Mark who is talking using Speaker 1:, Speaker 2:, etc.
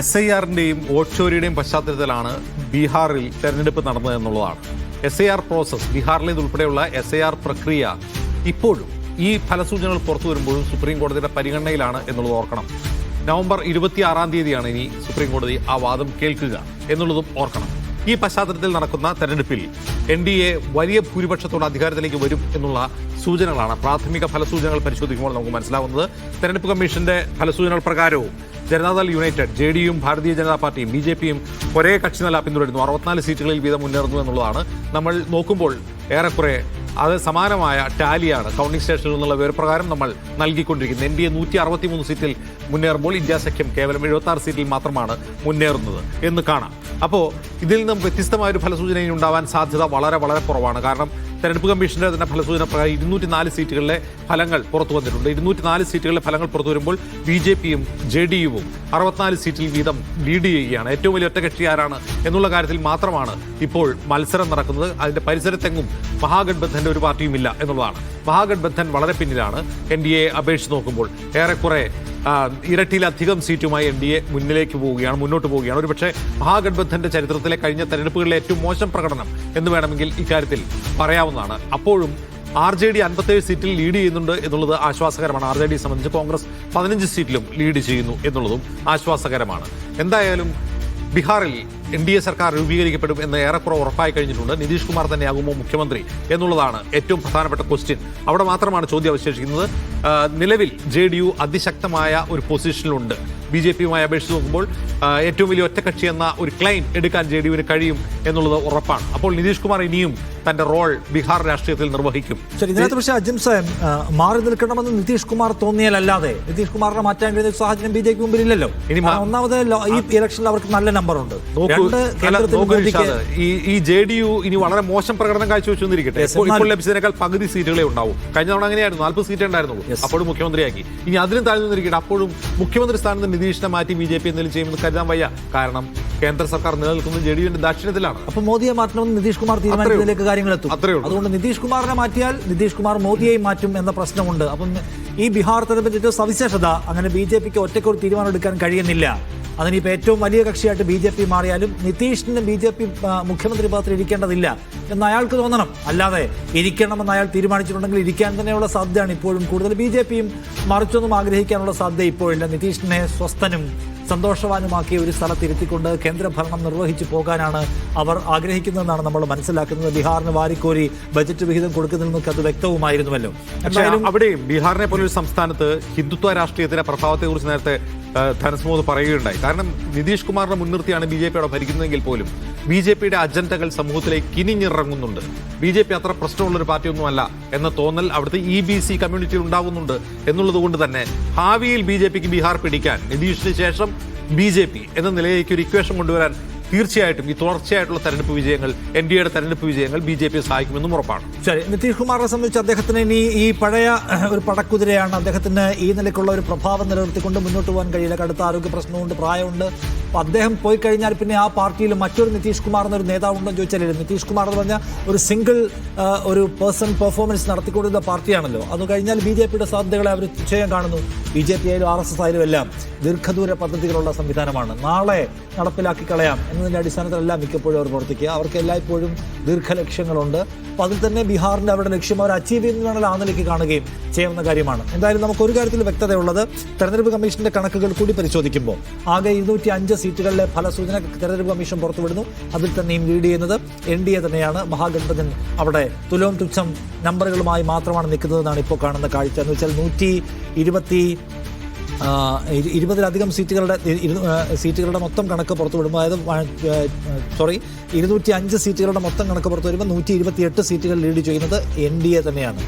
Speaker 1: SIR-ന്റെയും vote ചോരിയുടെയും പശ്ചാത്തലത്തിലാണ് ബീഹാറിൽ തെരഞ്ഞെടുപ്പ് നടന്നതെന്നുള്ളതാണ്. SIR പ്രോസസ്, ബീഹാറിലേതുൾപ്പെടെയുള്ള SIR പ്രക്രിയ ഇപ്പോഴും ഈ ഫലസൂചനകൾ പുറത്തു വരുമ്പോഴും സുപ്രീം കോടതിയുടെ പരിഗണനയിലാണ് എന്നുള്ളത് ഓർക്കണം. നവംബർ 26-ാം തീയതിയാണ് ഇനി സുപ്രീം കോടതി ആ വാദം കേൾക്കുക എന്നുള്ളതും ഓർക്കണം. ഈ പശ്ചാത്തലത്തിൽ നടക്കുന്ന തെരഞ്ഞെടുപ്പിൽ NDA വലിയ ഭൂരിപക്ഷത്തോടെ അധികാരത്തിലേക്ക് വരും എന്നുള്ള സൂചനകളാണ് പ്രാഥമിക ഫലസൂചനകൾ പരിശോധിക്കുമ്പോൾ നമുക്ക് മനസ്സിലാവുന്നത്. തെരഞ്ഞെടുപ്പ് കമ്മീഷന്റെ ഫലസൂചനകൾ പ്രകാരവും ജനതാദൾ യുണൈറ്റഡ്, JDU-യും ഭാരതീയ ജനതാ പാർട്ടിയും BJP-യും ഒരേ കക്ഷി നില പിന്തുടരുന്നു. 64 സീറ്റുകളിൽ വീതം മുന്നേറുന്നു എന്നുള്ളതാണ്. നമ്മൾ നോക്കുമ്പോൾ ഏറെക്കുറെ അത് സമാനമായ ടാലിയാണ് കൗണ്ടിംഗ് സ്റ്റേഷനിൽ നിന്നുള്ള വിവരപ്രകാരം നമ്മൾ നൽകിക്കൊണ്ടിരിക്കുന്നത്. NDA 163 സീറ്റിൽ മുന്നേറുമ്പോൾ ഇന്ത്യ സഖ്യം കേവലം 76 സീറ്റിൽ മാത്രമാണ് മുന്നേറുന്നത് എന്ന് കാണാം. അപ്പോൾ ഇതിൽ നിന്നും വ്യത്യസ്തമായൊരു ഫലസൂചന ഉണ്ടാവാൻ സാധ്യത വളരെ വളരെ കുറവാണ്. കാരണം തെരഞ്ഞെടുപ്പ് കമ്മീഷന്റെ തന്നെ ഫലസൂചന പ്രകാരം 204 സീറ്റുകളിലെ ഫലങ്ങൾ പുറത്തു വന്നിട്ടുണ്ട്. 204 സീറ്റുകളിലെ ഫലങ്ങൾ പുറത്തു വരുമ്പോൾ BJP-യും JDU-വും 64 സീറ്റിൽ വീതം ലീഡ് ചെയ്യുകയാണ്. ഏറ്റവും വലിയ ഒറ്റകക്ഷി ആരാണ് എന്നുള്ള കാര്യത്തിൽ മാത്രമാണ് ഇപ്പോൾ മത്സരം നടക്കുന്നത്. അതിന്റെ പരിസരത്തെങ്ങും മഹാഗഠബന്ധന്റെ ഒരു പാർട്ടിയുമില്ല എന്നുള്ളതാണ്. മഹാഗഠബന്ധൻ വളരെ പിന്നിലാണ്. NDA അപേക്ഷിച്ച് നോക്കുമ്പോൾ ഏറെക്കുറെ ഇരട്ടിയിലധികം സീറ്റുമായി NDA മുന്നോട്ട് പോവുകയാണ്. ഒരുപക്ഷെ മഹാഗഠബന്ധന്റെ ചരിത്രത്തിലെ കഴിഞ്ഞ തെരഞ്ഞെടുപ്പുകളിലെ ഏറ്റവും മോശം പ്രകടനം എന്ന് വേണമെങ്കിൽ ഇക്കാര്യത്തിൽ പറയാവുന്നതാണ്. അപ്പോഴും RJD 57 സീറ്റിൽ ലീഡ് ചെയ്യുന്നുണ്ട് എന്നുള്ളത് ആശ്വാസകരമാണ്. RJD സംബന്ധിച്ച് കോൺഗ്രസ് 15 സീറ്റിലും ലീഡ് ചെയ്യുന്നു എന്നുള്ളതും ആശ്വാസകരമാണ്. എന്തായാലും ബീഹാറിൽ NDA സർക്കാർ രൂപീകരിക്കപ്പെടും എന്ന് ഏറെക്കുറെ ഉറപ്പായി കഴിഞ്ഞിട്ടുണ്ട്. നിതീഷ് കുമാർ തന്നെയാകുമോ മുഖ്യമന്ത്രി എന്നുള്ളതാണ് ഏറ്റവും പ്രധാനപ്പെട്ട ക്വസ്റ്റ്യൻ. അവിടെ മാത്രമാണ് ചോദ്യം അവശേഷിക്കുന്നത്. നിലവിൽ JDU അതിശക്തമായ ഒരു പൊസിഷനിലുണ്ട്. BJP-യുമായി അപേക്ഷിച്ച് നോക്കുമ്പോൾ ഏറ്റവും വലിയ ഒറ്റക്കക്ഷി എന്ന ഒരു ക്ലെയിം എടുക്കാൻ JDU-വിന് കഴിയും എന്നുള്ളത് ഉറപ്പാണ്. അപ്പോൾ നിതീഷ് കുമാർ ഇനിയും തന്റെ റോൾ ബീഹാർ രാഷ്ട്രീയത്തിൽ നിർവഹിക്കും.
Speaker 2: ശരി, ഇതിനകത്ത് പക്ഷേ അജിം സാഹിബ് മാറി നിൽക്കണമെന്ന് നിതീഷ് കുമാർ തോന്നിയാലല്ലാതെ നിതീഷ് കുമാറിനെ മാറ്റാൻ കഴിയുന്ന ഒരു സാഹചര്യം BJP മുമ്പിൽ ഇല്ലല്ലോ. ഒന്നാമത് ഈ ഇലക്ഷനിൽ അവർക്ക് നല്ല നമ്പറുണ്ട്.
Speaker 1: ഈ JDU ഇനി വളരെ മോശം പ്രകടനം കാഴ്ചവെച്ചുകൊണ്ടിരിക്കട്ടെ. ഇപ്പോൾ ലഭിച്ചതിനേക്കാൾ പകുതി സീറ്റുകളെ ഉണ്ടാവും. കഴിഞ്ഞ തവണ അങ്ങനെയായിരുന്നു, 40 സീറ്റേ ഉണ്ടായിരുന്നുള്ളൂ. അപ്പോഴും മുഖ്യമന്ത്രിയാക്കി. ഇനി അതിനും താഴ്ന്നു നിന്നിരിക്കട്ടെ. അപ്പോഴും മുഖ്യമന്ത്രി സ്ഥാനത്ത് നിതീഷിനെ മാറ്റി BJP എന്തെങ്കിലും ചെയ്യുമെന്ന് കരുതാൻ വയ്യ. കാരണം കേന്ദ്ര സർക്കാർ നിലനിൽക്കുന്നത് JDU-വിന്റെ ദാക്ഷിണ്യത്തിലാണ്.
Speaker 2: അപ്പൊ മോദിയെ മാറ്റണമെന്ന് നിതീഷ് കുമാർ തീരുമാനിച്ചതിലേക്ക് കാര്യങ്ങൾ എത്തും. അതുകൊണ്ട് നിതീഷ് കുമാറിനെ മാറ്റിയാൽ നിതീഷ് കുമാർ മോദിയെയും മാറ്റും എന്ന പ്രശ്നമുണ്ട്. അപ്പം ഈ ബീഹാർ തെരഞ്ഞെടുപ്പിന്റെ സവിശേഷത അങ്ങനെ BJP-ക്ക് ഒറ്റയ്ക്കൊരു തീരുമാനം എടുക്കാൻ കഴിയുന്നില്ല. അതിനിപ്പോൾ ഏറ്റവും വലിയ കക്ഷിയായിട്ട് BJP മാറിയാലും നിതീഷിന് BJP മുഖ്യമന്ത്രി പദത്തിൽ ഇരിക്കേണ്ടതില്ല എന്ന് അയാൾക്ക് തോന്നണം. അല്ലാതെ ഇരിക്കണമെന്ന് അയാൾ തീരുമാനിച്ചിട്ടുണ്ടെങ്കിൽ ഇരിക്കാൻ തന്നെയുള്ള സാധ്യതയാണ് ഇപ്പോഴും കൂടുതൽ. BJP-യും മറിച്ചൊന്നും ആഗ്രഹിക്കാനുള്ള സാധ്യത ഇപ്പോഴില്ല. നിതീഷിനെ സ്വസ്ഥനും സന്തോഷവാനുമാക്കിയ ഒരു സ്ഥലത്തിരുത്തിക്കൊണ്ട് കേന്ദ്രഭരണം നിർവഹിച്ചു പോകാനാണ് അവർ ആഗ്രഹിക്കുന്നതെന്നാണ് നമ്മൾ മനസ്സിലാക്കുന്നത്. ബീഹാറിന് വാരിക്കോരി ബജറ്റ് വിഹിതം കൊടുക്കുന്നതിൽ നിന്നൊക്കെ അത് വ്യക്തവുമായിരുന്നുവല്ലോ.
Speaker 1: എന്തായാലും അവിടെയും ബീഹാറിനെ പോലൊരു സംസ്ഥാനത്ത് ഹിന്ദുത്വ രാഷ്ട്രീയത്തിന്റെ പ്രഭാവത്തെക്കുറിച്ച് നേരത്തെ ധനസ് മോദി പറയുകയുണ്ടായി. കാരണം നിതീഷ് കുമാറിനെ മുൻനിർത്തിയാണ് BJP-യോടെ ഭരിക്കുന്നതെങ്കിൽ പോലും BJP-യുടെ അജണ്ടകൾ സമൂഹത്തിലേക്ക് കിനിഞ്ഞിറങ്ങുന്നുണ്ട്. BJP അത്ര പ്രശ്നമുള്ളൊരു പാർട്ടിയൊന്നുമല്ല എന്ന തോന്നൽ അവിടുത്തെ EBC കമ്മ്യൂണിറ്റിയിൽ ഉണ്ടാകുന്നുണ്ട് എന്നുള്ളത് കൊണ്ട് തന്നെ ഭാവിയിൽ BJP-ക്ക് ബീഹാർ പിടിക്കാൻ നിതീഷിന് ശേഷം BJP എന്ന നിലയിലേക്ക് ഒരു ഇക്വേഷൻ കൊണ്ടുവരാൻ തീർച്ചയായിട്ടും ഈ തുടർച്ചയായിട്ടുള്ള തെരഞ്ഞെടുപ്പ് വിജയങ്ങൾ, NDA-യുടെ തെരഞ്ഞെടുപ്പ് വിജയങ്ങൾ BJP-യെ സഹായിക്കുമെന്നും ഉറപ്പാണ്.
Speaker 2: ശരി, നിതീഷ് കുമാറിനെ സംബന്ധിച്ച് അദ്ദേഹത്തിന് ഇനി ഈ പഴയ ഒരു പടക്കുതിരയാണ്. അദ്ദേഹത്തിന് ഈ നിലയ്ക്കുള്ള ഒരു പ്രഭാവം നിലനിർത്തിക്കൊണ്ട് മുന്നോട്ട് പോകാൻ കഴിയില്ല. കടുത്ത ആരോഗ്യ പ്രശ്നമുണ്ട്, പ്രായമുണ്ട്. അപ്പോൾ അദ്ദേഹം പോയി കഴിഞ്ഞാൽ പിന്നെ ആ പാർട്ടിയിൽ മറ്റൊരു നിതീഷ് കുമാർ എന്നൊരു നേതാവുണ്ടോ എന്ന് ചോദിച്ചാൽ നിതീഷ് കുമാർ എന്ന് പറഞ്ഞാൽ ഒരു സിംഗിൾ ഒരു പേഴ്സൺ പെർഫോമൻസ് നടത്തിക്കൊണ്ടിരുന്ന പാർട്ടിയാണല്ലോ. അത് കഴിഞ്ഞാൽ BJP-യുടെ സാധ്യതകളെ അവർ നിശ്ചയം കാണുന്നു. BJP ആയാലും RSS ആയാലും എല്ലാം ദീർഘദൂര പദ്ധതികളുള്ള സംവിധാനമാണ്. നാളെ നടപ്പിലാക്കി കളയാം എന്നതിൻ്റെ അടിസ്ഥാനത്തിലല്ല മിക്കപ്പോഴും അവർ പ്രവർത്തിക്കുക. അവർക്ക് എല്ലായ്പ്പോഴും ദീർഘലക്ഷ്യങ്ങളുണ്ട്. അപ്പോൾ അതിൽ തന്നെ ബീഹാറിൻ്റെ അവരുടെ ലക്ഷ്യം അവർ അച്ചീവ് ചെയ്യുന്നതാണെങ്കിൽ ആ നിലയ്ക്ക് കാണുകയും ചെയ്യാവുന്ന കാര്യമാണ്. എന്തായാലും നമുക്കൊരു കാര്യത്തിൽ വ്യക്തതയുള്ളത്, തെരഞ്ഞെടുപ്പ് കമ്മീഷന്റെ കണക്കുകൾ കൂടി പരിശോധിക്കുമ്പോൾ ആകെ 205 സീറ്റുകളിലെ ഫലസൂചന തെരഞ്ഞെടുപ്പ് കമ്മീഷൻ പുറത്തുവിടുന്നു. അതിൽ തന്നെയും ലീഡ് ചെയ്യുന്നത് NDA തന്നെയാണ്. മഹാഗഠബന്ധൻ അവിടെ തുലോം തുച്ഛം നമ്പറുകളുമായി മാത്രമാണ് നിൽക്കുന്നതെന്നാണ് ഇപ്പോൾ കാണുന്ന കാഴ്ച. എന്ന് വെച്ചാൽ 120-ലധികം സീറ്റുകളുടെ മൊത്തം കണക്ക് പുറത്തു വിടുമ്പോൾ, അതായത് 205 സീറ്റുകളുടെ മൊത്തം കണക്ക് പുറത്തു വരുമ്പോൾ 128 സീറ്റുകൾ ലീഡ് ചെയ്യുന്നത് NDA തന്നെയാണ്.